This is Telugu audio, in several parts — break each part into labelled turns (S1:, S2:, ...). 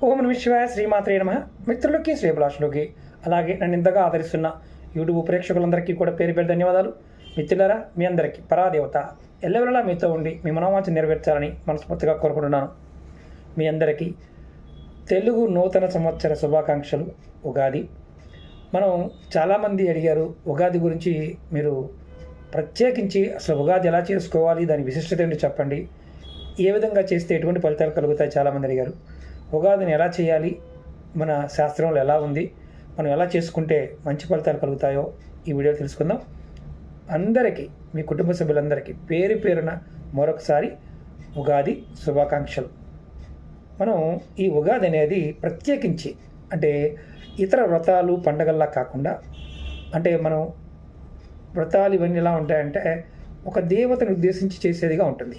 S1: ఓం నమః శివాయ, శ్రీమాత్రే నమః. మిత్రులకి, శ్రేభిలాషులకి, అలాగే నన్ను ఇంతగా ఆదరిస్తున్న యూట్యూబ్ ప్రేక్షకులందరికీ కూడా పేరు పేరు ధన్యవాదాలు. మిత్రులారా, మీ అందరికీ పరాదేవత ఎల్లవెల్లలా మీతో ఉండి మీ మనోవాంఛ నెరవేర్చాలని మనస్ఫూర్తిగా కోరుకుంటున్నాను. మీ అందరికీ తెలుగు నూతన సంవత్సర శుభాకాంక్షలు. ఉగాది మనం చాలామంది అడిగారు, ఉగాది గురించి మీరు ప్రత్యేకించి అసలు ఉగాది ఎలా చేసుకోవాలి, దాని విశిష్టత ఏంటి చెప్పండి, ఏ విధంగా చేస్తే ఎటువంటి ఫలితాలు కలుగుతాయి చాలామంది అడిగారు. ఉగాదిని ఎలా చేయాలి, మన శాస్త్రంలో ఎలా ఉంది, మనం ఎలా చేసుకుంటే మంచి ఫలితాలు కలుగుతాయో ఈ వీడియో తెలుసుకుందాం. అందరికీ, మీ కుటుంబ సభ్యులందరికీ పేరు పేరున మరొకసారి ఉగాది శుభాకాంక్షలు. మనం ఈ ఉగాది అనేది ప్రత్యేకించి, అంటే ఇతర వ్రతాలు పండగల్లా కాకుండా, అంటే మనం వ్రతాలు ఇవన్నీ ఎలా ఉంటాయంటే ఒక దేవతను ఉద్దేశించి చేసేదిగా ఉంటుంది.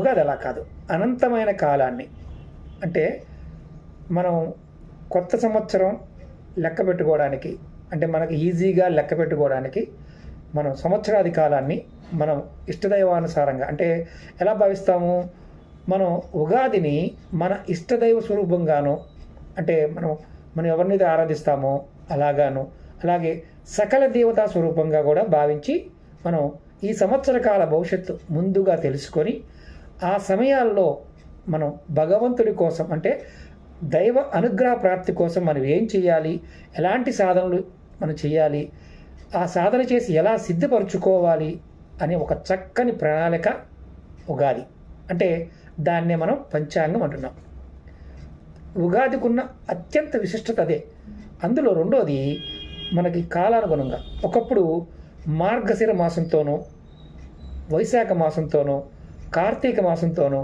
S1: ఉగాది అలా కాదు, అనంతమైన కాలాన్ని, అంటే మనం కొత్త సంవత్సరం లెక్క పెట్టుకోవడానికి, అంటే మనకి ఈజీగా లెక్క పెట్టుకోవడానికి మనం సంవత్సరాది కాలాన్ని మనం ఇష్టదైవానుసారంగా, అంటే ఎలా భావిస్తాము, మనం ఉగాదిని మన ఇష్టదైవ స్వరూపంగాను, అంటే మనం ఎవరినైతే ఆరాధిస్తామో అలాగాను, అలాగే సకల దేవతా స్వరూపంగా కూడా భావించి మనం ఈ సంవత్సర కాల భవిష్యత్తు ముందుగా తెలుసుకొని ఆ సమయాల్లో మనం భగవంతుడి కోసం, అంటే దైవ అనుగ్రహ ప్రాప్తి కోసం మనం ఏం చేయాలి, ఎలాంటి సాధనలు మనం చేయాలి, ఆ సాధన చేసి ఎలా సిద్ధపరచుకోవాలి అనే ఒక చక్కని ప్రణాళిక ఉగాది. అంటే దాన్నే మనం పంచాంగం అంటున్నాం. ఉగాదికి ఉన్న అత్యంత విశిష్టత అదే. అందులో రెండోది మనకి కాలానుగుణంగా, ఒకప్పుడు మార్గశిర మాసంతోనూ, వైశాఖ మాసంతోనూ, కార్తీక మాసంతోనూ,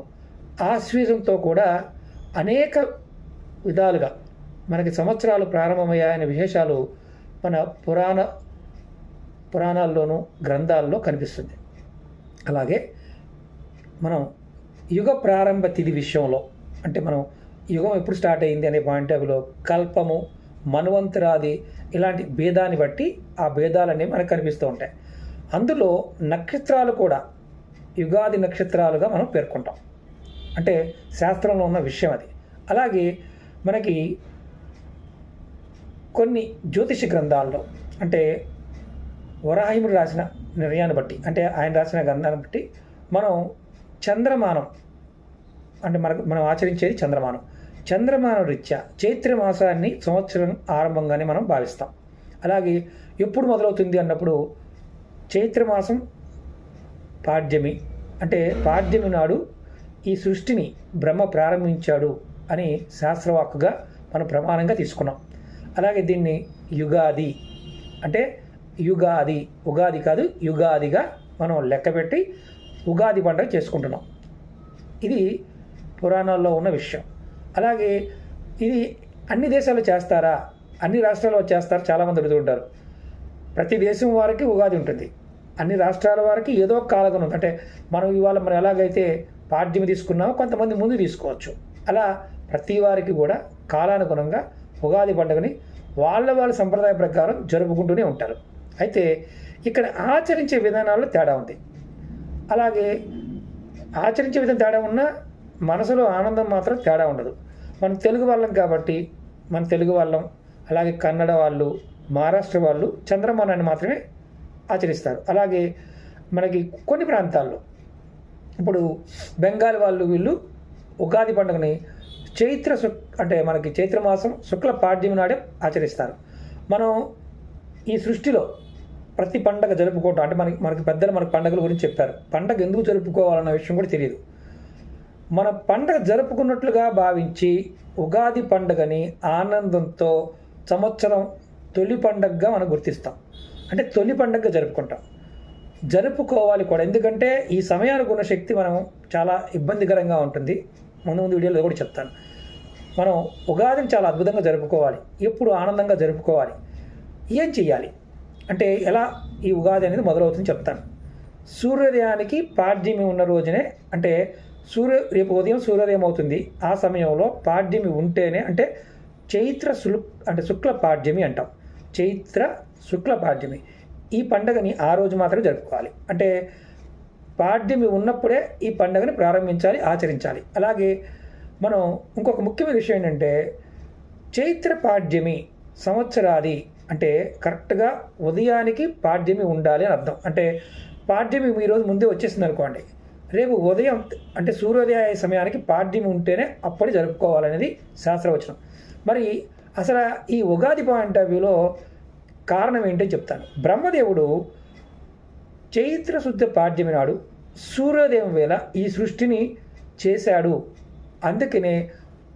S1: ఆశ్వీజంతో కూడా అనేక విధాలుగా మనకి సంవత్సరాలు ప్రారంభమయ్యాయనే విశేషాలు మన పురాణాల్లోనూ గ్రంథాల్లో కనిపిస్తుంది. అలాగే మనం యుగ ప్రారంభ తిథి విషయంలో, అంటే మనం యుగం ఎప్పుడు స్టార్ట్ అయింది అనే పాయింట్ ఆఫ్ వ్యూలో కల్పము, మన్వంతరాది ఇలాంటి భేదాన్ని బట్టి ఆ భేదాలనేవి మనకు కనిపిస్తూ ఉంటాయి. అందులో నక్షత్రాలు కూడా యుగాది నక్షత్రాలుగా మనం పేర్కొంటాం. అంటే శాస్త్రంలో ఉన్న విషయం అది. అలాగే మనకి కొన్ని జ్యోతిష గ్రంథాల్లో, అంటే వరాహిముడు రాసిన నిర్ణయాన్ని బట్టి, అంటే ఆయన రాసిన గ్రంథాన్ని బట్టి మనం చంద్రమానం, అంటే మనం ఆచరించేది చంద్రమానం రీత్యా చైత్ర మాసాన్ని సంవత్సరం ఆరంభంగానే మనం భావిస్తాం. అలాగే ఎప్పుడు మొదలవుతుంది అన్నప్పుడు చైత్రమాసం పాడ్యమి, అంటే పాడ్యమి నాడు ఈ సృష్టిని బ్రహ్మ ప్రారంభించాడు అని శాస్త్రవాక్కుగా మనం ప్రమాణంగా తీసుకున్నాం. అలాగే దీన్ని యుగాది, అంటే ఉగాది కాదు యుగాదిగా మనం లెక్కపెట్టి ఉగాది పండుగ చేసుకుంటున్నాం. ఇది పురాణాల్లో ఉన్న విషయం. అలాగే ఇది అన్ని దేశాల్లో చేస్తారా, అన్ని రాష్ట్రాల్లో చేస్తారు, చాలామంది అడుగుతుంటారు. ప్రతి దేశం వారికి ఉగాది ఉంటుంది, అన్ని రాష్ట్రాల వారికి ఏదో ఒక కాలగణం ఉంది. అంటే మనం ఎలాగైతే పాడ్యమి తీసుకున్నామో కొంతమంది ముందు తీసుకోవచ్చు. అలా ప్రతి వారికి కూడా కాలానుగుణంగా ఉగాది పండుగని వాళ్ళ సంప్రదాయ ప్రకారం జరుపుకుంటూనే ఉంటారు. అయితే ఇక్కడ ఆచరించే విధానాల్లో తేడా ఉంది. అలాగే ఆచరించే విధానం తేడా ఉన్నా మనసులో ఆనందం మాత్రం తేడా ఉండదు. మనం తెలుగు వాళ్ళం కాబట్టి మన తెలుగు వాళ్ళం, అలాగే కన్నడ వాళ్ళు, మహారాష్ట్ర వాళ్ళు చంద్రమానాన్ని మాత్రమే ఆచరిస్తారు. అలాగే మనకి కొన్ని ప్రాంతాల్లో, ఇప్పుడు బెంగాల్ వాళ్ళు, వీళ్ళు ఉగాది పండుగని అంటే మనకి చైత్రమాసం శుక్ల పాడ్యమి నాడే ఆచరిస్తారు. మనం ఈ సృష్టిలో ప్రతి పండగ జరుపుకోవటం, అంటే మనకి పెద్దలు మనకి పండుగల గురించి చెప్పారు. పండగ ఎందుకు జరుపుకోవాలన్న విషయం కూడా తెలియదు. మన పండగ జరుపుకున్నట్లుగా భావించి ఉగాది పండుగని ఆనందంతో సంవత్సరం తొలి పండగగా మనం గుర్తిస్తాం. అంటే తొలి పండగగా జరుపుకోవాలి కూడా. ఎందుకంటే ఈ సమయానికి శక్తి మనం చాలా ఇబ్బందికరంగా ఉంటుంది. ముందు వీడియోలో కూడా చెప్తాను. మనం ఉగాదిని చాలా అద్భుతంగా జరుపుకోవాలి, ఎప్పుడు ఆనందంగా జరుపుకోవాలి. ఏం చెయ్యాలి అంటే ఎలా ఈ ఉగాది అనేది మొదలవుతుంది చెప్తాను. సూర్యోదయానికి పాడ్యమి ఉన్న రోజునే, అంటే రేపు ఉదయం సూర్యోదయం అవుతుంది, ఆ సమయంలో పాడ్యమి ఉంటేనే, అంటే శుక్ల పాడ్యమి అంటాం. చైత్ర శుక్ల పాడ్యమి ఈ పండుగని ఆ రోజు మాత్రమే జరుపుకోవాలి. అంటే పాడ్యమి ఉన్నప్పుడే ఈ పండుగని ప్రారంభించాలి, ఆచరించాలి. అలాగే మనం ఇంకొక ముఖ్యమైన విషయం ఏంటంటే చైత్ర పాడ్యమి సంవత్సరాది అంటే కరెక్ట్గా ఉదయానికి పాడ్యమి ఉండాలి అని అర్థం. అంటే పాడ్యమి ఈరోజు ముందే వచ్చేసింది అనుకోండి, రేపు ఉదయం అంటే సూర్యోదయ సమయానికి పాడ్యమి ఉంటేనే అప్పుడు జరుపుకోవాలనేది శాస్త్రవచనం. మరి అసలు ఈ ఉగాది పాయింట్ ఆఫ్ వ్యూలో కారణం ఏంటో చెప్తాను. బ్రహ్మదేవుడు చైత్ర శుద్ధ పాడ్యమి నాడు సూర్యోదయం వేళ ఈ సృష్టిని చేశాడు. అందుకనే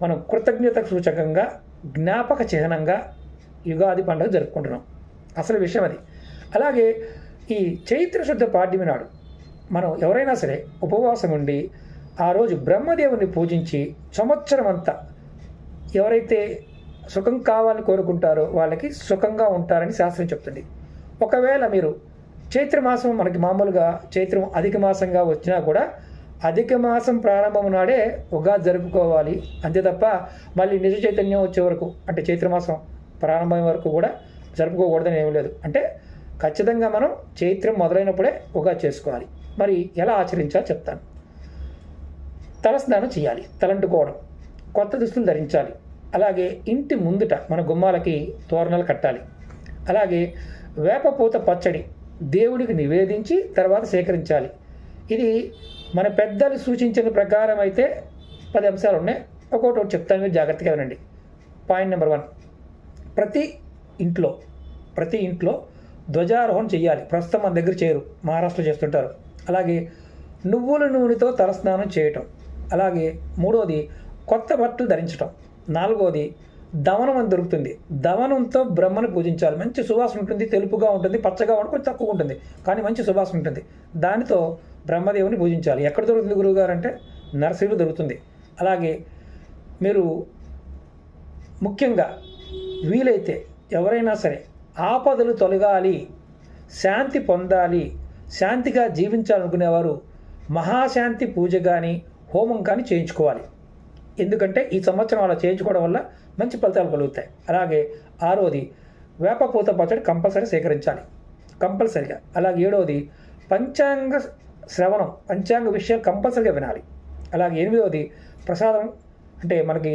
S1: మనం కృతజ్ఞత సూచకంగా జ్ఞాపక చిహ్నంగా యుగాది పండుగ జరుపుకుంటున్నాం. అసలు విషయం అది. అలాగే ఈ చైత్ర శుద్ధ పాడ్యమి నాడు మనం ఎవరైనా సరే ఉపవాసం ఉండి ఆ రోజు బ్రహ్మదేవుని పూజించి సంవత్సరం అంతా ఎవరైతే సుఖం కావాలని కోరుకుంటారో వాళ్ళకి సుఖంగా ఉంటారని శాస్త్రం చెప్తుంది. ఒకవేళ మీరు చైత్రమాసం మనకి మామూలుగా చైత్రం అధిక మాసంగా వచ్చినా కూడా అధిక మాసం ప్రారంభం నాడే ఉగాది జరుపుకోవాలి, అంతే తప్ప మళ్ళీ నిజ చైతన్యం వచ్చే వరకు అంటే చైత్రమాసం ప్రారంభం వరకు కూడా జరుపుకోకూడదని ఏమీ లేదు. అంటే ఖచ్చితంగా మనం చైత్రం మొదలైనప్పుడే ఉగాది చేసుకోవాలి. మరి ఎలా ఆచరించాలో చెప్తాను. తలస్నానం చేయాలి, తలంటుకోవడం, కొత్త దుస్తులు ధరించాలి. అలాగే ఇంటి ముందుట మన గుమ్మాలకి తోరణాలు కట్టాలి. అలాగే వేపపూత పచ్చడి దేవుడికి నివేదించి తర్వాత సేకరించాలి. ఇది మన పెద్దలు సూచించిన ప్రకారం అయితే 10 అంశాలు ఉన్నాయి. ఒక్కొక్కటి చెప్తాను, మీరు జాగ్రత్తగా వినండి. పాయింట్ నెంబర్ 1, ప్రతి ఇంట్లో ధ్వజారోహణ చేయాలి. ప్రస్తుతం మన దగ్గర చేయరు, మహారాష్ట్రలో చేస్తుంటారు. అలాగే నువ్వుల నూనెతో తలస్నానం చేయటం. అలాగే 3వది కొత్త బట్టలు ధరించటం. 4వది దవనం అని దొరుకుతుంది, దవనంతో బ్రహ్మను పూజించాలి. మంచి సువాసన ఉంటుంది, తెలుపుగా ఉంటుంది, పచ్చగా ఉంటుంది, కొంచెం తక్కువ ఉంటుంది, కానీ మంచి సువాసన ఉంటుంది. దానితో బ్రహ్మదేవుని పూజించాలి. ఎక్కడ దొరుకుతుంది గురువుగారు అంటే నర్సరీలో దొరుకుతుంది. అలాగే మీరు ముఖ్యంగా వీలైతే ఎవరైనా సరే ఆపదలు తొలగాలి, శాంతి పొందాలి, శాంతిగా జీవించాలనుకునేవారు మహాశాంతి పూజ కానీ హోమం కానీ చేయించుకోవాలి. ఎందుకంటే ఈ సంవత్సరం అలా చేయించుకోవడం వల్ల మంచి ఫలితాలు కలుగుతాయి. అలాగే 6వది వేపపూత పచ్చడి కంపల్సరీ సేకరించాలి, కంపల్సరీగా. అలాగే 7వది పంచాంగ శ్రవణం, పంచాంగ విషయాలు కంపల్సరీగా వినాలి. అలాగే 8వది ప్రసాదం, అంటే మనకి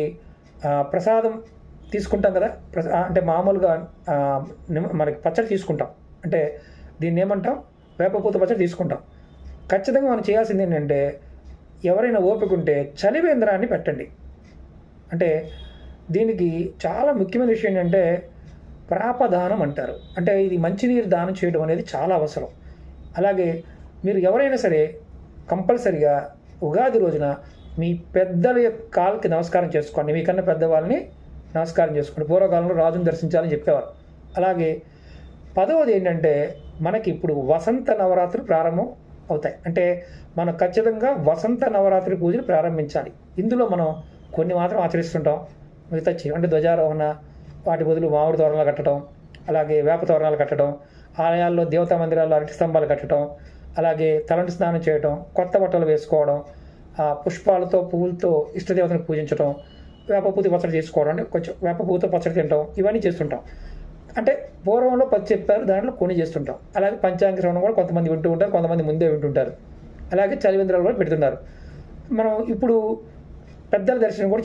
S1: ప్రసాదం తీసుకుంటాం కదా, అంటే మామూలుగా మనకి పచ్చడి తీసుకుంటాం, అంటే దీన్ని ఏమంటాం, వేపపూత పచ్చడి తీసుకుంటాం. ఖచ్చితంగా మనం చేయాల్సింది ఏంటంటే ఎవరైనా ఓపిక ఉంటే చలివేంద్రాన్ని పెట్టండి. అంటే దీనికి చాలా ముఖ్యమైన విషయం ఏంటంటే ప్రాపదానం అంటారు. అంటే ఇది మంచినీరు దానం చేయడం అనేది చాలా అవసరం. అలాగే మీరు ఎవరైనా సరే కంపల్సరిగా ఉగాది రోజున మీ పెద్దల యొక్క కాళ్ళకి నమస్కారం చేసుకోండి, మీకన్నా పెద్దవాళ్ళని నమస్కారం చేసుకోండి. పూర్వకాలంలో రాజును దర్శించాలని చెప్పేవారు. అలాగే 10వది ఏంటంటే మనకి ఇప్పుడు వసంత నవరాత్రులు ప్రారంభం అవుతాయి. అంటే మనం ఖచ్చితంగా వసంత నవరాత్రి పూజలు ప్రారంభించాలి. ఇందులో మనం కొన్ని మాత్రం ఆచరిస్తుంటాం, మిగతా అంటే ధ్వజారోహణ, వాటి బదులు మామిడి తోరణాలు కట్టడం, అలాగే వేప తోరణాలు కట్టడం, ఆలయాల్లో దేవతా మందిరాల్లో అరటి స్తంభాలు కట్టడం, అలాగే తలంటి స్నానం చేయడం, కొత్త బట్టలు వేసుకోవడం, పుష్పాలతో పువ్వులతో ఇష్టదేవతను పూజించడం, వేపపూత పచ్చడి చేసుకోవడం, అంటే కొంచెం వేపపూత పచ్చడి తినడం, ఇవన్నీ చేస్తుంటాం. అంటే పూర్వంలో 10 చెప్పారు, దాంట్లో కొన్ని చేస్తుంటాం. అలాగే పంచాంగ శ్రవణం కూడా కొంతమంది వింటూ ఉంటారు, కొంతమంది ముందే వింటుంటారు. అలాగే చలివేంద్రాలు కూడా పెడుతున్నారు. మనం ఇప్పుడు పెద్దల దర్శనం కూడా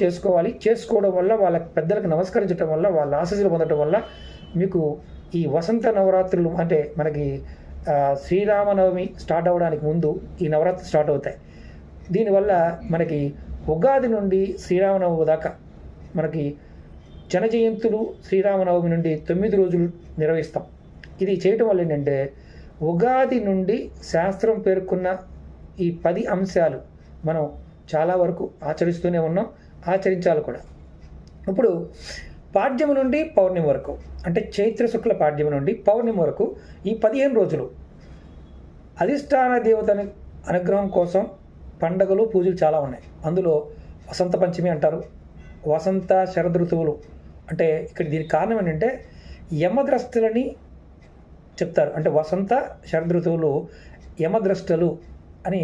S1: చేసుకోవడం వల్ల వాళ్ళ పెద్దలకు నమస్కరించడం వల్ల వాళ్ళ ఆశీస్సులు పొందడం వల్ల మీకు ఈ వసంత నవరాత్రులు అంటే మనకి శ్రీరామనవమి స్టార్ట్ అవ్వడానికి ముందు ఈ నవరాత్రులు స్టార్ట్ అవుతాయి. దీనివల్ల మనకి ఉగాది నుండి శ్రీరామనవమి దాకా మనకి జనజయంతులు శ్రీరామనవమి నుండి 9 రోజులు నిర్వహిస్తాం. ఇది చేయటం వల్ల ఏంటంటే ఉగాది నుండి శాస్త్రం పేర్కొన్న ఈ 10 అంశాలు మనం చాలా వరకు ఆచరిస్తూనే ఉన్నాం, ఆచరించాలి కూడా. ఇప్పుడు పాడ్యమి నుండి పౌర్ణమి వరకు, అంటే చైత్ర శుక్ల పాడ్యమి నుండి పౌర్ణమి వరకు ఈ 15 రోజులు అధిష్టాన దేవతని అనుగ్రహం కోసం పండగలు పూజలు చాలా ఉన్నాయి. అందులో వసంత పంచమి అంటారు, వసంత శరదృతువులు. అంటే ఇక్కడ దీనికి కారణం ఏంటంటే యమద్రష్టలని చెప్తారు. అంటే వసంత శరదృతువులు యమద్రష్టలు అని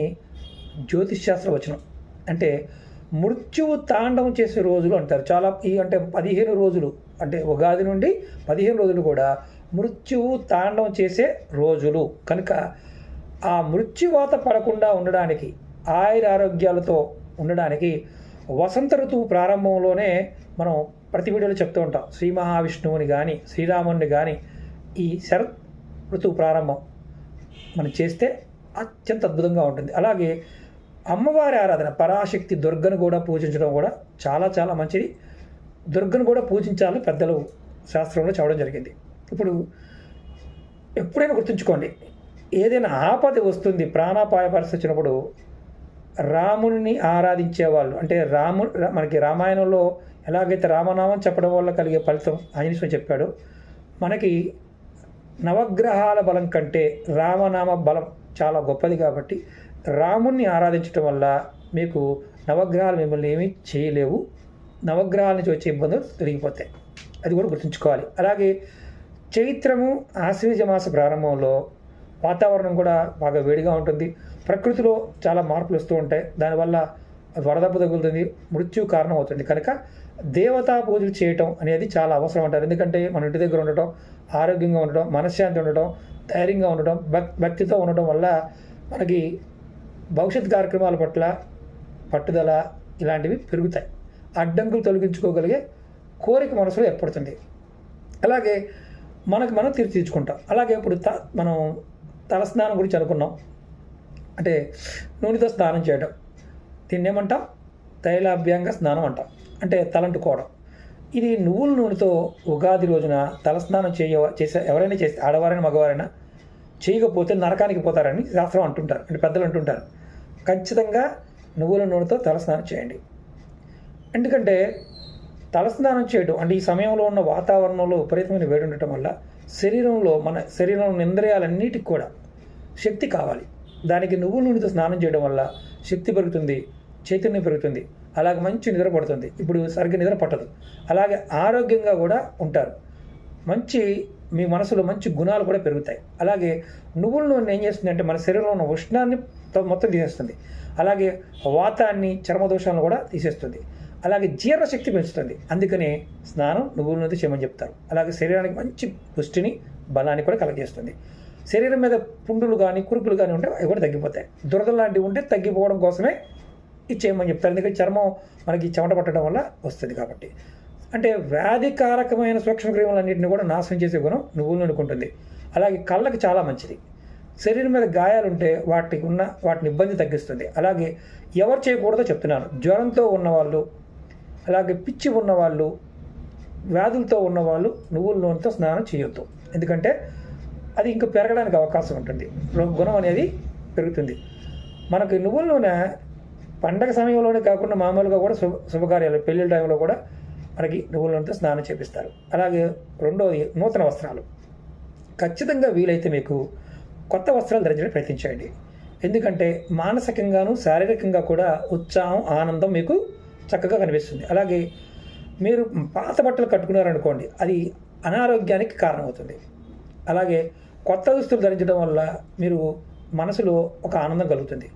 S1: జ్యోతిష్శాస్త్ర వచనం. అంటే మృత్యువు తాండవం చేసే రోజులు అంటారు. చాలా అంటే 15 రోజులు, అంటే ఉగాది నుండి 15 రోజులు కూడా మృత్యువు తాండవం చేసే రోజులు కనుక ఆ మృత్యువాత పడకుండా ఉండడానికి, ఆయుర ఆరోగ్యాలతో ఉండడానికి వసంత ఋతువు ప్రారంభంలోనే మనం ప్రతి వీడియోలో చెప్తూ ఉంటాం, శ్రీ మహావిష్ణువుని కానీ శ్రీరాముని కానీ ఈ శరత్ ఋతువు ప్రారంభం మనం చేస్తే అత్యంత అద్భుతంగా ఉంటుంది. అలాగే అమ్మవారి ఆరాధన, పరాశక్తి దుర్గను కూడా పూజించడం కూడా చాలా చాలా మంచిది. దుర్గను కూడా పూజించాలని పెద్దలు శాస్త్రంలో చెప్పడం జరిగింది. ఇప్పుడు ఎప్పుడైనా గుర్తుంచుకోండి, ఏదైనా ఆపద వస్తుంది, ప్రాణాపాయ పరిస్థితి వచ్చినప్పుడు రాముని ఆరాధించేవాళ్ళు, అంటే మనకి రామాయణంలో ఎలాగైతే రామనామం చెప్పడం వల్ల కలిగే ఫలితం ఆంజనేయ స్వామి చెప్పాడు, మనకి నవగ్రహాల బలం కంటే రామనామ బలం చాలా గొప్పది. కాబట్టి రాముణ్ణి ఆరాధించడం వల్ల మీకు నవగ్రహాలు మిమ్మల్ని ఏమీ చేయలేవు, నవగ్రహాల నుంచి వచ్చే ఇబ్బందులు తొలగిపోతాయి. అది కూడా గుర్తుంచుకోవాలి. అలాగే చైత్రము ఆశ్వీజ మాస ప్రారంభంలో వాతావరణం కూడా బాగా వేడిగా ఉంటుంది, ప్రకృతిలో చాలా మార్పులు వస్తూ ఉంటాయి, దానివల్ల వరదబ్బ తగులుతుంది, మృత్యు కారణం అవుతుంది. కనుక దేవతా పూజలు చేయటం అనేది చాలా అవసరం అంటారు. ఎందుకంటే మన ఇంటి దగ్గర ఉండటం, ఆరోగ్యంగా ఉండటం, మనశ్శాంతి ఉండటం, ధైర్యంగా ఉండటం, భక్తితో ఉండటం వల్ల మనకి భవిష్యత్ కార్యక్రమాల పట్ల పట్టుదల ఇలాంటివి పెరుగుతాయి. అడ్డంకులు తొలగించుకోగలిగే కోరిక మనసులో ఏర్పడుతుంది. అలాగే మనం తీర్చుకుంటాం. అలాగే ఇప్పుడు మనం తలస్నానం గురించి అనుకున్నాం, అంటే నూనెతో స్నానం చేయడం, దీన్ని ఏమంటాం, తైలాభ్యంగ స్నానం అంటాం, అంటే తలంటుకోవడం. ఇది నువ్వుల నూనెతో ఉగాది రోజున తలస్నానం చేసే ఎవరైనా చేస్తే, ఆడవారైనా మగవారైనా చేయకపోతే నరకానికి పోతారని శాస్త్రం అంటుంటారు, అంటే పెద్దలు అంటుంటారు. ఖచ్చితంగా నువ్వుల నూనెతో తలస్నానం చేయండి. ఎందుకంటే తలస్నానం చేయడం అంటే ఈ సమయంలో ఉన్న వాతావరణంలో విపరీతమైన వేడి ఉండటం వల్ల మన శరీరంలో ఇంద్రియాలన్నిటికి కూడా శక్తి కావాలి. దానికి నువ్వుల నూనెతో స్నానం చేయడం వల్ల శక్తి పెరుగుతుంది, చైతన్యం పెరుగుతుంది, అలాగే మంచి నిద్ర పడుతుంది. ఇప్పుడు సరిగ్గా నిద్ర పట్టదు. అలాగే ఆరోగ్యంగా కూడా ఉంటారు, మీ మనసులో మంచి గుణాలు కూడా పెరుగుతాయి. అలాగే నువ్వుల నూనె ఏం చేస్తుంది అంటే మన శరీరంలో ఉన్న ఉష్ణాన్ని మొత్తం తీసేస్తుంది, అలాగే వాతాన్ని, చర్మదోషాలను కూడా తీసేస్తుంది, అలాగే జీర్ణశక్తి పెంచుతుంది. అందుకనే స్నానం నువ్వుల నూనెతో చేయమని చెప్తారు. అలాగే శరీరానికి మంచి పుష్టిని, బలాన్ని కూడా కలగజేస్తుంది. శరీరం మీద పుండులు కానీ కురుపులు కానీ ఉంటే అవి కూడా తగ్గిపోతాయి. దురదలు లాంటివి ఉంటే తగ్గిపోవడం కోసమే ఇది చేయమని చెప్తారు. ఎందుకంటే చర్మం మనకి చెమట పట్టడం వల్ల వస్తుంది కాబట్టి. అంటే వ్యాధికారకమైన సూక్ష్మక్రిములన్నింటినీ కూడా నాశనం చేసే గుణం నువ్వుల నూనెకు ఉంటుంది. అలాగే కళ్ళకి చాలా మంచిది. శరీరం మీద గాయాలుంటే వాటిని ఇబ్బంది తగ్గిస్తుంది. అలాగే ఎవరు చేయకూడదో చెప్తున్నాను, జ్వరంతో ఉన్నవాళ్ళు, అలాగే పిచ్చి ఉన్నవాళ్ళు, వ్యాధులతో ఉన్నవాళ్ళు నువ్వుల నూనెతో స్నానం చేయొద్దు. ఎందుకంటే అది ఇంకా పెరగడానికి అవకాశం ఉంటుంది, గుణం అనేది పెరుగుతుంది. మనకి నువ్వుల నూనె పండగ సమయంలోనే కాకుండా మామూలుగా కూడా శుభకార్యాలు, పెళ్ళిళ్ళ టైంలో కూడా మనకి నువ్వుల నూనెతో స్నానం చేపిస్తారు. అలాగే రెండోది నూతన వస్త్రాలు. ఖచ్చితంగా వీలైతే మీకు కొత్త వస్త్రాలు ధరించడానికి ప్రయత్నించండి. ఎందుకంటే మానసికంగాను శారీరకంగా కూడా ఉత్సాహం, ఆనందం మీకు చక్కగా కనిపిస్తుంది. అలాగే మీరు పాత బట్టలు కట్టుకున్నారనుకోండి, అది అనారోగ్యానికి కారణమవుతుంది. అలాగే కొత్త దుస్తులు ధరించడం వల్ల మీరు మనసులో ఒక ఆనందం కలుగుతుంది.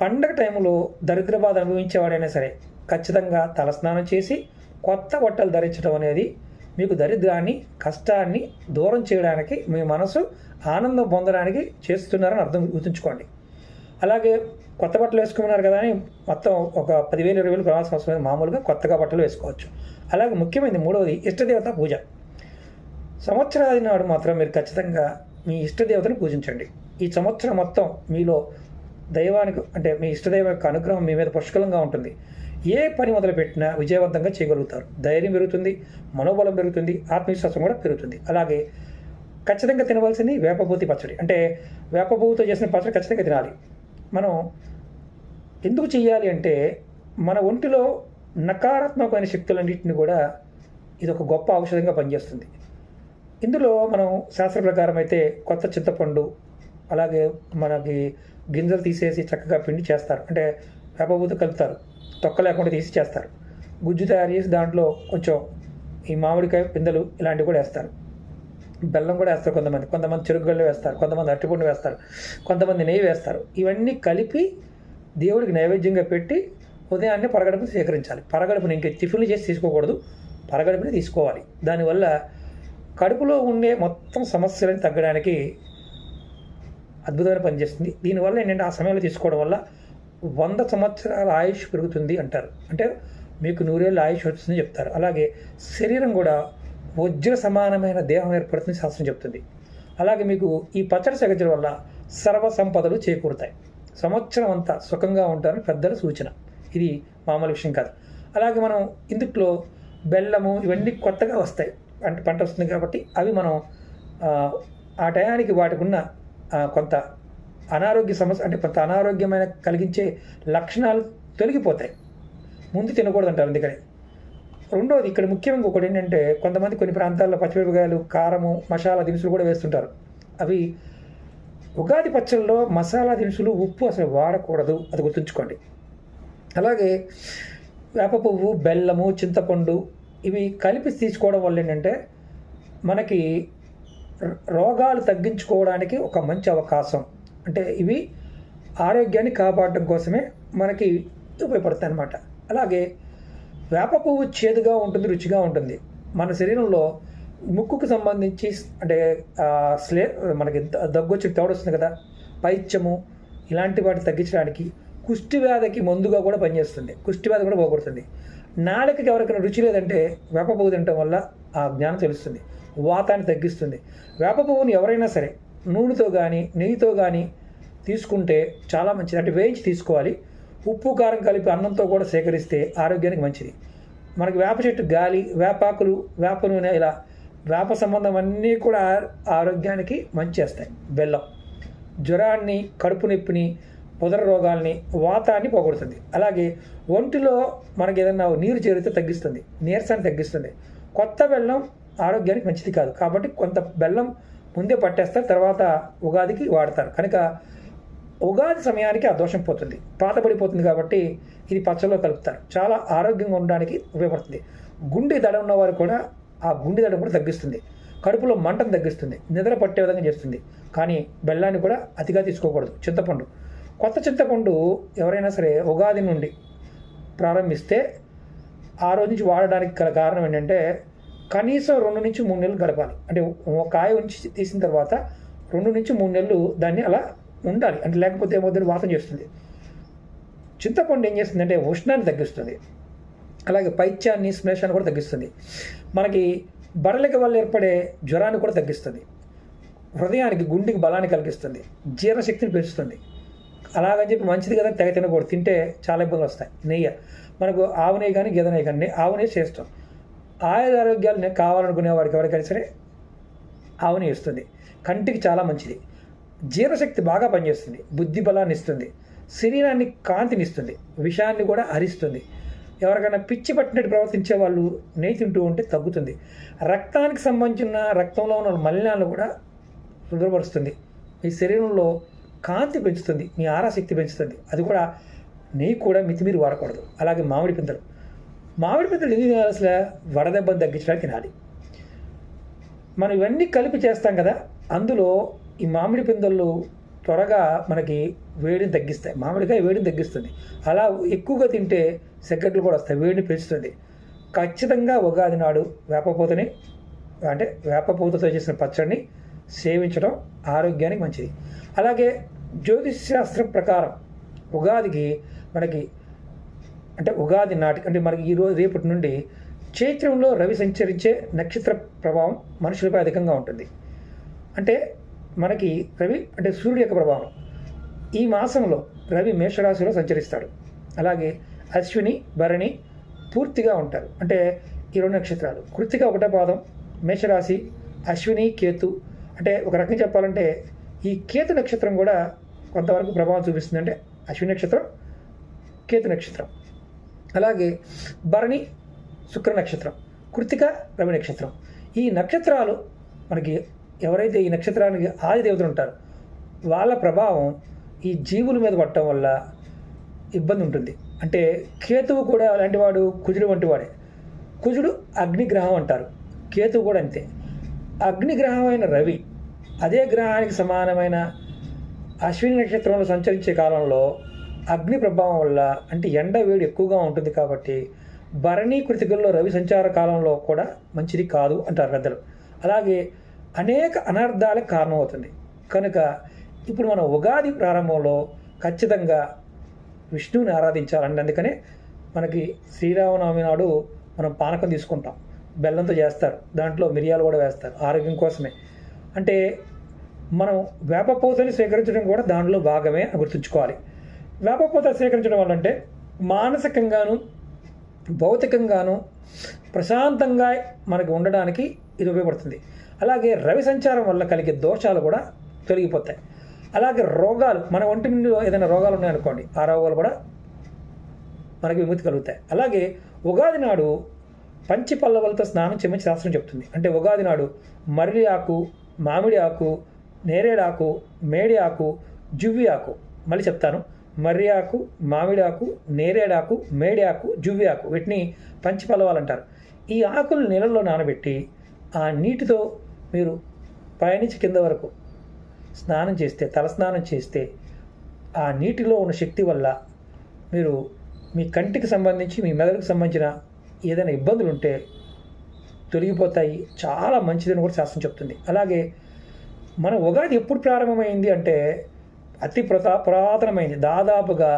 S1: పండగ టైంలో దరిద్ర బాధ అనుభవించేవాడైనా సరే ఖచ్చితంగా తలస్నానం చేసి కొత్త బట్టలు ధరించడం అనేది మీకు దరిద్రాన్ని, కష్టాన్ని దూరం చేయడానికి, మీ మనసు ఆనందం పొందడానికి చేస్తున్నారని గుర్తుంచుకోండి. అలాగే కొత్త బట్టలు వేసుకున్నారు కదా అని మొత్తం ఒక 10,000, 20,000 ప్రవాసం వస్తుంది, మామూలుగా కొత్తగా బట్టలు వేసుకోవచ్చు. అలాగే ముఖ్యమైనది మూడవది ఇష్టదేవత పూజ. సంవత్సరాది నాడు మాత్రం మీరు ఖచ్చితంగా మీ ఇష్టదేవతను పూజించండి. ఈ సంవత్సరం మొత్తం మీలో దైవానికి, అంటే మీ ఇష్టదైవ యొక్క అనుగ్రహం మీ మీద పుష్కలంగా ఉంటుంది. ఏ పని మొదలుపెట్టినా విజయవంతంగా చేయగలుగుతారు. ధైర్యం పెరుగుతుంది, మనోబలం పెరుగుతుంది, ఆత్మవిశ్వాసం కూడా పెరుగుతుంది. అలాగే ఖచ్చితంగా తినవలసింది వేపపూతి పచ్చడి, అంటే వేపపూతో చేసిన పచ్చడి ఖచ్చితంగా తినాలి. మనం ఎందుకు చేయాలి అంటే మన ఒంటిలో నకారాత్మకమైన శక్తులన్నింటినీ కూడా ఇది ఒక గొప్ప ఔషధంగా పనిచేస్తుంది. ఇందులో మనం శాస్త్ర ప్రకారం అయితే కొత్త చింతపండు, అలాగే మనకి గింజలు తీసేసి చక్కగా పిండి చేస్తారు, అంటే వేపపూత కలుపుతారు, తొక్క లేకుండా తీసి చేస్తారు. గుజ్జు తయారు చేసి దాంట్లో కొంచెం ఈ మామిడికాయ పిందెలు ఇలాంటివి కూడా వేస్తారు, బెల్లం కూడా వేస్తారు, కొంతమంది చెరుకుగళ్ళు వేస్తారు, కొంతమంది అరటిపండు వేస్తారు, కొంతమంది నెయ్యి వేస్తారు. ఇవన్నీ కలిపి దేవుడికి నైవేద్యంగా పెట్టి ఉదయాన్నే పరగడుపుని స్వీకరించాలి. పరగడుపుని ఇంక టిఫిన్లు చేసి తీసుకోకూడదు, పరగడుపుని తీసుకోవాలి. దానివల్ల కడుపులో ఉండే మొత్తం సమస్యలను తగ్గడానికి అద్భుతమైన పనిచేస్తుంది. దీనివల్ల ఏంటంటే ఆ సమయంలో తీసుకోవడం వల్ల 100 సంవత్సరాల ఆయుష్ పెరుగుతుంది అంటారు. అంటే మీకు 100 ఏళ్ళ ఆయుష్ వస్తుందని చెప్తారు. అలాగే శరీరం కూడా వజ్ర సమానమైన దేహం ఏర్పడుతుంది శాస్త్రం చెప్తుంది. అలాగే మీకు ఈ పచ్చడి సేకరించడం వల్ల సర్వ సంపదలు చేకూరుతాయి. సంవత్సరం అంతా సుఖంగా ఉంటారని పెద్దల సూచన. ఇది మామూలు విషయం కాదు. అలాగే మనం ఇందుట్లో బెల్లము ఇవన్నీ కొత్తగా వస్తాయి, అంటే పంట వస్తుంది కాబట్టి అవి మనం ఆ టయానికి వాటికి ఉన్న కొంత అనారోగ్య సమస్య, అంటే కొంత అనారోగ్యమైన కలిగించే లక్షణాలు తొలగిపోతాయి. ముందు తినకూడదు అంటారు. అందుకని రెండోది ఇక్కడ ముఖ్యంగా ఒకటి ఏంటంటే, కొంతమంది కొన్ని ప్రాంతాల్లో పచ్చిమిరపకాయలు, కారము, మసాలా దినుసులు కూడా వేస్తుంటారు. అవి ఉగాది పచ్చళ్ళలో మసాలా దినుసులు, ఉప్పు అసలు వాడకూడదు, అది గుర్తుంచుకోండి. అలాగే వేప పువ్వు, బెల్లము, చింతపండు ఇవి కలిపి తీసుకోవడం వల్ల ఏంటంటే మనకి రోగాలు తగ్గించుకోవడానికి ఒక మంచి అవకాశం. అంటే ఇవి ఆరోగ్యాన్ని కాపాడడం కోసమే మనకి ఉపయోగపడతాయి అన్నమాట. అలాగే వేప పువ్వు చేదుగా ఉంటుంది, రుచిగా ఉంటుంది. మన శరీరంలో ముక్కుకు సంబంధించి అంటే మనకి దగ్గు వచ్చి తోడు వస్తుంది కదా, పైత్యము ఇలాంటి వాటిని తగ్గించడానికి, కుష్టి వ్యాధికి మందుగా కూడా పనిచేస్తుంది. కుష్టి వ్యాధి కూడా పోగొడుతుంది. నాలుకకి ఎవరికైనా రుచి లేదంటే వేప పువ్వు తినటం వల్ల ఆ జ్ఞానం తెలుస్తుంది. వాతాన్ని తగ్గిస్తుంది. వేప పువ్వుని ఎవరైనా సరే నూనెతో కానీ నెయ్యితో కానీ తీసుకుంటే చాలా మంచిది. అంటే వేయించి తీసుకోవాలి. ఉప్పు కారం కలిపి అన్నంతో కూడా సేకరిస్తే ఆరోగ్యానికి మంచిది. మనకి వేప చెట్టు గాలి, వేపాకులు, వేప నూనె, ఇలా వేప సంబంధం అన్నీ కూడా ఆరోగ్యానికి మంచి చేస్తాయి. బెల్లం జ్వరాన్ని, కడుపు నొప్పిని, ఉదర రోగాల్ని, వాతాన్ని పోగొడుతుంది. అలాగే ఒంటిలో మనకి ఏదైనా నీరు చేరితే తగ్గిస్తుంది, నీరసాన్ని తగ్గిస్తుంది. కొత్త బెల్లం ఆరోగ్యానికి మంచిది కాదు కాబట్టి కొంత బెల్లం ముందే పట్టేస్తారు, తర్వాత ఉగాదికి వాడతారు. కనుక ఉగాది సమయానికి ఆ దోషం పోతుంది, పాతబడిపోతుంది. కాబట్టి ఇది పచ్చలో కలుపుతారు. చాలా ఆరోగ్యంగా ఉండడానికి ఉపయోగపడుతుంది. గుండె దడ ఉన్నవారు కూడా ఆ గుండె దడ కూడా తగ్గిస్తుంది. కడుపులో మంటను తగ్గిస్తుంది, నిద్ర పట్టే విధంగా చేస్తుంది. కానీ బెల్లాన్ని కూడా అతిగా తీసుకోకూడదు. చింతపండు, కొత్త చింతపండు ఎవరైనా సరే ఉగాది నుండి ప్రారంభిస్తే ఆ రోజు నుంచి వాడడానికి గల కారణం ఏంటంటే, కనీసం 2 నుంచి 3 నెలలు గడపాలి. అంటే ఒక కాయ ఉంచి తీసిన తర్వాత 2 నుంచి 3 నెలలు దాన్ని అలా ఉండాలి. అంటే లేకపోతే ఏమవుతుంది, వాసన చేస్తుంది. చింతపండు ఏం చేస్తుందంటే ఉష్ణాన్ని తగ్గిస్తుంది. అలాగే పైత్యాన్ని, శ్లేషాన్ని కూడా తగ్గిస్తుంది. మనకి బడలిక వల్ల ఏర్పడే జ్వరాన్ని కూడా తగ్గిస్తుంది. హృదయానికి, గుండెకి బలాన్ని కలిగిస్తుంది. జీర్ణశక్తిని పెంచుతుంది. అలాగని చెప్పి మంచిది కదా తెగ తినకూడదు, తింటే చాలా ఇబ్బందులు వస్తాయి. నెయ్యి మనకు ఆవు నెయ్యి కానీ గేదె నెయ్యి కానీ, ఆవు నెయ్యి చేస్తాం. ఆరోగ్యాలు కావాలనుకునే వాడికి ఎవరికైనా సరే ఆవు నెయ్యి ఇస్తుంది. కంటికి చాలా మంచిది. జీర్ణశక్తి బాగా పనిచేస్తుంది. బుద్ధి బలాన్ని ఇస్తుంది. శరీరాన్ని కాంతిని ఇస్తుంది. విషాన్ని కూడా హరిస్తుంది. ఎవరికైనా పిచ్చి పట్టినట్టు ప్రవర్తించే వాళ్ళు నెయ్యి తింటూ ఉంటే తగ్గుతుంది. రక్తానికి సంబంధించిన రక్తంలో ఉన్న మలినాలను కూడా శుభ్రపరుస్తుంది. మీ శరీరంలో కాంతి పెంచుతుంది, మీ ఆరాశక్తి పెంచుతుంది. అది కూడా నెయ్యి కూడా మితిమీరి వాడకూడదు. అలాగే మామిడి పిందెలు ఎందుకు తినాలి? అసలు వడదెబ్బను తగ్గించడానికి తినాలి. మనం ఇవన్నీ కలిపి చేస్తాం కదా, అందులో ఈ మామిడి పిందెలు త్వరగా మనకి వేడిని తగ్గిస్తాయి. మామిడికాయ వేడిని తగ్గిస్తుంది. అలా ఎక్కువగా తింటే సెగట్లు కూడా వస్తాయి, వేడిని పెంచుతుంది. ఖచ్చితంగా ఉగాది నాడు వేపపూతని, అంటే వేపపూతతో చేసిన పచ్చడిని సేవించడం ఆరోగ్యానికి మంచిది. అలాగే జ్యోతిష్ శాస్త్రం ప్రకారం ఉగాదికి మనకి, అంటే ఉగాది నాటికి, అంటే మనకి ఈరోజు రేపటి నుండి చైత్రంలో రవి సంచరించే నక్షత్ర ప్రభావం మనుషులపై అధికంగా ఉంటుంది. అంటే మనకి రవి అంటే సూర్యుడి యొక్క ప్రభావం. ఈ మాసంలో రవి మేషరాశిలో సంచరిస్తాడు. అలాగే అశ్విని, భరణి పూర్తిగా ఉంటారు. అంటే ఈ 2 నక్షత్రాలు. కృత్తిక 1వ పాదం మేషరాశి, అశ్విని, కేతు. అంటే ఒక రకంగా చెప్పాలంటే ఈ కేతు నక్షత్రం కూడా కొంతవరకు ప్రభావం చూపిస్తుంది. అంటే అశ్విని నక్షత్రం, కేతు నక్షత్రం. అలాగే భరణి శుక్ర నక్షత్రం, కృత్తిక రవి నక్షత్రం. ఈ నక్షత్రాలు మనకి ఎవరైతే ఈ నక్షత్రానికి ఆది దేవతలు ఉంటారో వాళ్ళ ప్రభావం ఈ జీవుల మీద పడటం వల్ల ఇబ్బంది ఉంటుంది. అంటే కేతువు కూడా అలాంటి వాడు, కుజుడు వంటి వాడే. కుజుడు అగ్నిగ్రహం అంటారు, కేతువు కూడా అంతే. అగ్నిగ్రహమైన రవి అదే గ్రహానికి సమానమైన అశ్విని నక్షత్రంలో సంచరించే కాలంలో అగ్ని ప్రభావం వల్ల, అంటే ఎండ వేడి ఎక్కువగా ఉంటుంది కాబట్టి భరణి కృతికల్లో రవి సంచార కాలంలో కూడా మంచిది కాదు అంటారు పెద్దలు. అలాగే అనేక అనర్థాలకు కారణమవుతుంది. కనుక ఇప్పుడు మనం ఉగాది ప్రారంభంలో ఖచ్చితంగా విష్ణువుని ఆరాధించాలండి. అందుకనే మనకి శ్రీరామనవమి నాడు మనం పానకం తీసుకుంటాం, బెల్లంతో చేస్తారు, దాంట్లో మిరియాలు కూడా వేస్తారు ఆరోగ్యం కోసమే. అంటే మనం వేపపూతని స్వీకరించడం కూడా దాంట్లో భాగమే అని గుర్తుంచుకోవాలి. వేపపూత స్వీకరించడం వల్ల అంటే మానసికంగాను భౌతికంగాను ప్రశాంతంగా మనకి ఉండడానికి ఇది ఉపయోగపడుతుంది. అలాగే రవి సంచారం వల్ల కలిగే దోషాలు కూడా తొలగిపోతాయి. అలాగే రోగాలు, మన ఒంటి మీద ఏదైనా రోగాలు ఉన్నాయనుకోండి, ఆ రోగాలు కూడా మనకి విముక్తి కలుగుతాయి. అలాగే ఉగాది నాడు పంచి పల్లవులతో స్నానం చేయమని శాస్త్రం చెప్తుంది. అంటే ఉగాది నాడు మర్రి ఆకు, మామిడి ఆకు, నేరేడు ఆకు, మేడి ఆకు, జువ్వి ఆకు, మళ్ళీ చెప్తాను, మర్రి ఆకు, మామిడి ఆకు, నేరేడు ఆకు, మేడి ఆకు, జువ్వి ఆకు, వీటిని పంచి పల్లవాలు అంటారు. ఈ ఆకులు నీళ్ళల్లో నానబెట్టి ఆ నీటితో మీరు పైనుంచి కింద వరకు స్నానం చేస్తే, తలస్నానం చేస్తే, ఆ నీటిలో ఉన్న శక్తి వల్ల మీరు మీ కంటికి సంబంధించి మీ మెదడుకు సంబంధించిన ఏదైనా ఇబ్బందులు ఉంటే తొలగిపోతాయి. చాలా మంచిదని కూడా శాస్త్రం చెప్తుంది. అలాగే మన ఉగాది ఎప్పుడు ప్రారంభమైంది అంటే అతి పురాతనమైంది, దాదాపుగా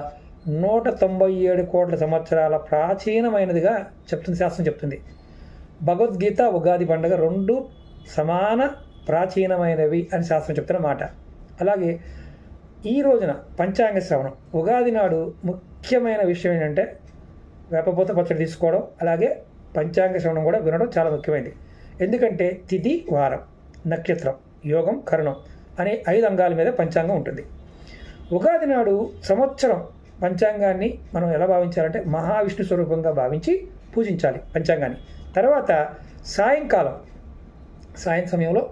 S1: 197 కోట్ల సంవత్సరాల ప్రాచీనమైనదిగా చెప్తుంది శాస్త్రం చెప్తుంది. భగవద్గీత, ఉగాది పండుగ రెండు సమాన ప్రాచీనమైనవి అని శాస్త్రం చెప్తున్న మాట. అలాగే ఈ రోజున పంచాంగ శ్రవణం, ఉగాది నాడు ముఖ్యమైన విషయం ఏంటంటే వేపపూత పచ్చడి తీసుకోవడం, అలాగే పంచాంగ శ్రవణం కూడా వినడం చాలా ముఖ్యమైనది. ఎందుకంటే తిథి, వారం, నక్షత్రం, యోగం, కరణం అనే 5 అంగాల మీద పంచాంగం ఉంటుంది. ఉగాది నాడు సంవత్సరం పంచాంగాన్ని మనం ఎలా భావించాలంటే మహావిష్ణు స్వరూపంగా భావించి పూజించాలి పంచాంగాన్ని. తర్వాత సాయం సమయంలో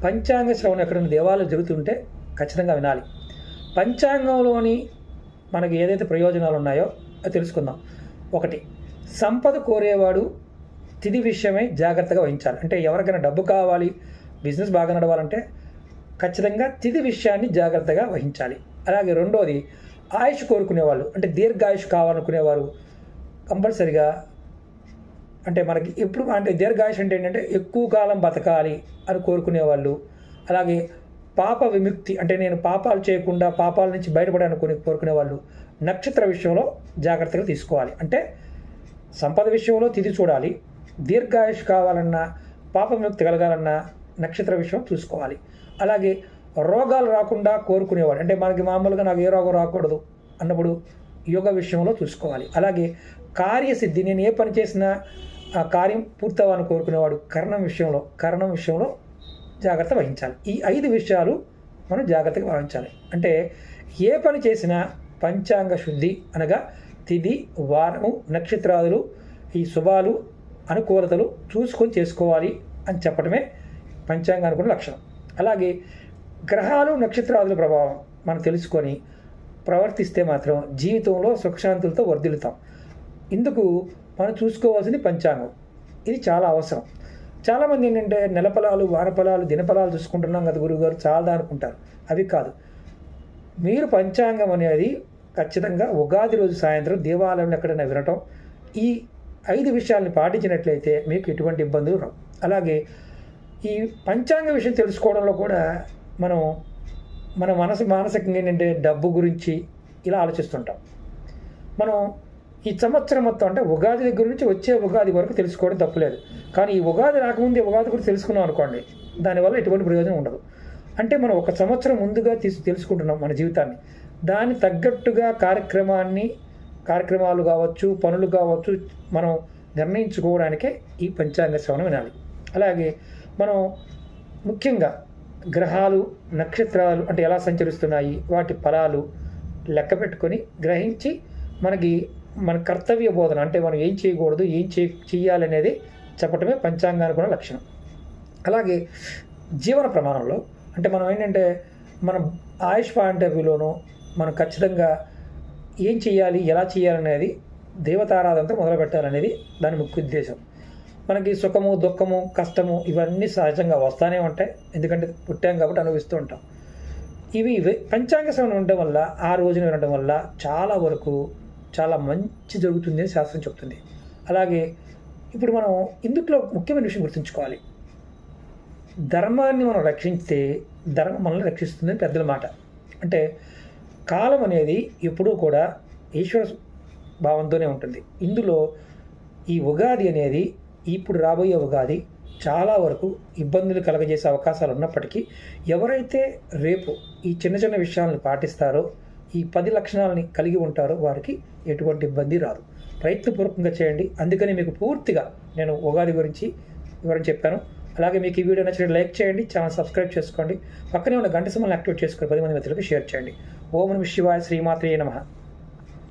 S1: పంచాంగ శ్రవణం ఎక్కడైనా దేవాలయాలు జరుగుతుంటే ఖచ్చితంగా వినాలి. పంచాంగంలోని మనకి ఏదైతే ప్రయోజనాలు ఉన్నాయో అది తెలుసుకుందాం. 1, సంపద కోరేవాడు తిథి విషయమై జాగ్రత్తగా వహించాలి. అంటే ఎవరికైనా డబ్బు కావాలి, బిజినెస్ బాగా నడవాలంటే ఖచ్చితంగా తిథి విషయాన్ని జాగ్రత్తగా వహించాలి. అలాగే 2వది, ఆయుష్ కోరుకునేవాళ్ళు, అంటే దీర్ఘాయుష్ కావాలనుకునేవారు కంపల్సరిగా, అంటే మనకి ఎప్పుడు అంటే దీర్ఘాయుష్ అంటే ఏంటంటే ఎక్కువ కాలం బతకాలి అని కోరుకునేవాళ్ళు. అలాగే పాప విముక్తి, అంటే నేను పాపాలు చేయకుండా పాపాల నుంచి బయటపడాలని కోరుకునే వాళ్ళు నక్షత్ర విషయంలో జాగ్రత్తగా తీసుకోవాలి. అంటే సంపద విషయంలో తిథి చూడాలి, దీర్ఘాయుష్ కావాలన్నా పాప విముక్తి కలగాలన్నా నక్షత్ర విషయం చూసుకోవాలి. అలాగే రోగాలు రాకుండా కోరుకునేవాడు, అంటే మనకి మామూలుగా నాకు ఏ రోగం రాకూడదు అన్నప్పుడు యోగ విషయంలో చూసుకోవాలి. అలాగే కార్యసిద్ధి, నేను ఏ పని చేసినా ఆ కార్యం పూర్తవ్వాలని కోరుకునేవాడు కరణం విషయంలో జాగ్రత్త వహించాలి. ఈ 5 విషయాలు మనం జాగ్రత్తగా భావించాలి. అంటే ఏ పని చేసినా పంచాంగ శుద్ధి అనగా తిథి, వారము, నక్షత్రాదులు, ఈ శుభాలు, అనుకూలతలు చూసుకొని చేసుకోవాలి అని చెప్పడమే పంచాంగానికి లక్షణం. అలాగే గ్రహాలు, నక్షత్రాదుల ప్రభావం మనం తెలుసుకొని ప్రవర్తిస్తే మాత్రం జీవితంలో సుఖశాంతులతో వర్ధిల్లుతాం. ఇందుకు మనం చూసుకోవాల్సింది పంచాంగం. ఇది చాలా అవసరం. చాలామంది ఏంటంటే నెలఫలాలు, వారఫలాలు, దినఫలాలు చూసుకుంటున్నాం కదా గురువుగారు చాలా అనుకుంటారు. అవి కాదు. మీరు పంచాంగం అనేది ఖచ్చితంగా ఉగాది రోజు సాయంత్రం దేవాలయంలో ఎక్కడైనా వినటం, ఈ 5 విషయాలని పాటించినట్లయితే మీకు ఎటువంటి ఇబ్బందులు రావు. అలాగే ఈ పంచాంగ విషయం తెలుసుకోవడంలో కూడా మన మానసికంగా ఏంటంటే డబ్బు గురించి ఇలా ఆలోచిస్తుంటాం. మనం ఈ సంవత్సరం మొత్తం అంటే ఉగాది దగ్గర నుంచి వచ్చే ఉగాది వరకు తెలుసుకోవడం తప్పులేదు. కానీ ఈ ఉగాది రాకముందే ఉగాది గురించి తెలుసుకున్నాం అనుకోండి, దానివల్ల ఎటువంటి ప్రయోజనం ఉండదు. అంటే మనం ఒక సంవత్సరం ముందుగా తెలుసుకుంటున్నాం మన జీవితాన్ని, దాన్ని తగ్గట్టుగా కార్యక్రమాలు కావచ్చు, పనులు కావచ్చు, మనం నిర్ణయించుకోవడానికే ఈ పంచాంగ శ్రవణం వినాలి. అలాగే మనం ముఖ్యంగా గ్రహాలు, నక్షత్రాలు అంటే ఎలా సంచరిస్తున్నాయి, వాటి ఫలాలు లెక్క పెట్టుకొని గ్రహించి మన కర్తవ్య బోధన, అంటే మనం ఏం చేయకూడదు, ఏం చేయాలనేది చెప్పటమే పంచాంగానికి ఉన్న లక్షణం. అలాగే జీవన ప్రమాణంలో అంటే మనం ఏంటంటే మన ఆయుష్ పాయింట్ ఆఫ్ వ్యూలోనూ మనం ఖచ్చితంగా ఏం చేయాలి, ఎలా చేయాలనేది దేవతారాధనతో మొదలు పెట్టాలనేది దాని ముఖ్య ఉద్దేశం. మనకి సుఖము, దుఃఖము, కష్టము ఇవన్నీ సహజంగా వస్తూనే ఉంటాయి, ఎందుకంటే పుట్టాం కాబట్టి అనుభవిస్తూ ఉంటాం. ఇవి పంచాంగ శ్రవణం ఉండడం వల్ల, ఆ రోజున వినడం వల్ల చాలా వరకు చాలా మంచి జరుగుతుంది అని శాస్త్రం చెప్తుంది. అలాగే ఇప్పుడు మనం ఇందులో ముఖ్యమైన విషయం గుర్తుంచుకోవాలి, ధర్మాన్ని మనం రక్షిస్తే ధర్మం మనల్ని రక్షిస్తుందని పెద్దల మాట. అంటే కాలం అనేది ఎప్పుడూ కూడా ఈశ్వర భావంతోనే ఉంటుంది. ఇందులో ఈ ఉగాది అనేది, ఇప్పుడు రాబోయే ఉగాది చాలా వరకు ఇబ్బందులు కలగజేసే అవకాశాలు ఉన్నప్పటికీ ఎవరైతే రేపు ఈ చిన్న చిన్న విషయాలను పాటిస్తారో, ఈ 10 లక్షణాలని కలిగి ఉంటారో వారికి ఎటువంటి ఇబ్బంది రాదు. ప్రయత్నపూర్వకంగా చేయండి. అందుకని మీకు పూర్తిగా నేను ఉగాది గురించి వివరం చెప్పాను. అలాగే మీకు ఈ వీడియో నచ్చినట్టు లైక్ చేయండి, ఛానల్ సబ్స్క్రైబ్ చేసుకోండి, పక్కనే ఉన్న గంట సింబల్ని యాక్టివేట్ చేసుకొని 10 మంది మిత్రులకు షేర్ చేయండి. ఓం నమః శివాయ, శ్రీమాత్రే నమః.